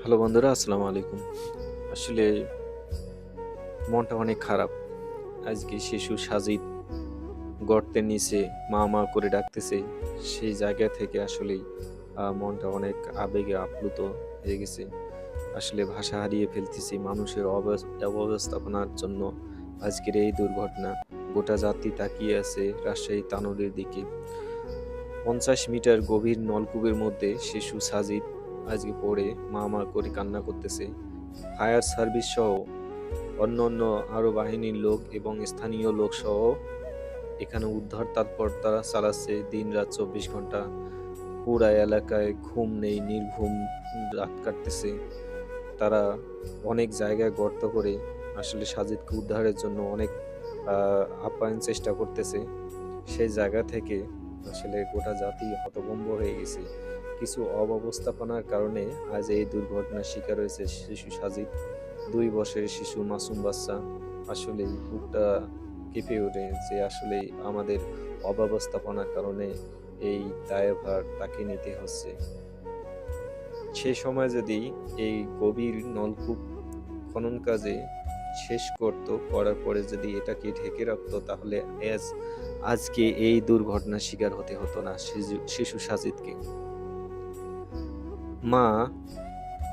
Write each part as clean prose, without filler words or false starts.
Hello বন্ধুরা, আসসালামু আলাইকুম। আসলে মনটা অনেক খারাপ। আজকে শিশু সাজিদ গর্তের নিচে মা, মা করে ডাকতেছে। সেই জায়গা থেকে আসলেই মনটা অনেক আবেগে আপ্লুত হয়ে গেছে। আসলে ভাষা হারিয়ে ফেলতেছি। মানুষের অব্যবস্থাপনার জন্য আজকের এই দুর্ঘটনা। গোটা জাতি তাকিয়ে আছে রাজশাহী তানোরের দিকে। ৫০ মিটার গভীর নলকূপের মধ্যে শিশু সাজিদ আজকে পড়ে মা, মা করে কান্না করতেছে। ফায়ার সার্ভিস সহ অন্যান্য আরও বাহিনীর লোক এবং স্থানীয় লোকসহ এখানে উদ্ধার তৎপরতা চালাচ্ছে দিন-রাত ২৪ ঘন্টা। পুরা এলাকায় ঘুম নেই, নির্ঘুম রাত কাটতেছে। তারা অনেক জায়গায় গর্ত করে আসলে সাজিদকে উদ্ধারের জন্য অনেক আপ্যায়ন চেষ্টা করতেছে। সেই জায়গা থেকে আসলে গোটা জাতি হতভম্ব হয়ে গেছে। কিছু অব্যবস্থাপনার কারণে আজ এই দুর্ঘটনার শিকার হয়েছে শিশু সাজিদ। ২ বছরের শিশু মাসুম বাচ্চা। আসলেই বুকটা কেঁপে ওঠে যে আসলেই আমাদের অব্যবস্থাপনার কারণে এই দায়ভার তাকে নিতে হচ্ছে। সেই সময় যদি এই গভীর নলকূপ খনন কাজে শেষ করত, করার পরে যদি এটাকে ঢেকে রাখতো তাহলে আজকে এই দুর্ঘটনার শিকার হতে হতো না শিশু সাজিদকে। মা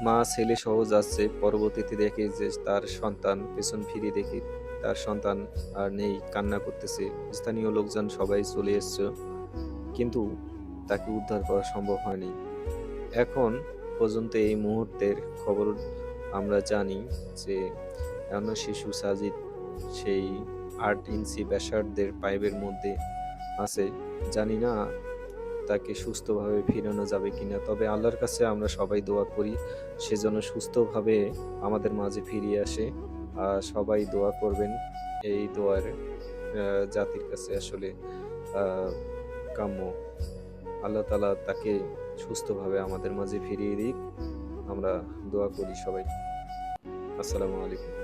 মা ছেলেসহ যাচ্ছে, পরবর্তীতে দেখে যে তার সন্তান পেছন ফিরে দেখে তার সন্তান আর নেই, কান্না করতেছে। স্থানীয় লোকজন সবাই চলে এসছে, কিন্তু তাকে উদ্ধার করা সম্ভব হয়নি। এখন পর্যন্ত এই মুহূর্তের খবর আমরা জানি যে এখনো শিশু সাজিদ সেই ৮ ইঞ্চি ব্যাসার্ধের পাইপের মধ্যে আছে। জানি না তাকে সুস্থভাবে ফিরানো যাবে কিনা। তবে আল্লাহর কাছে আমরা সবাই দোয়া করি সে যেন সুস্থভাবে আমাদের মাঝে ফিরিয়ে আসে। সবাই দোয়া করবেন। এই দোয়ার জাতির কাছে আসলে আ কাম্য। আল্লাহ তাআলা তাকে সুস্থভাবে আমাদের মাঝে ফিরিয়ে দিক। আমরা দোয়া করি সবাই। আসসালামু আলাইকুম।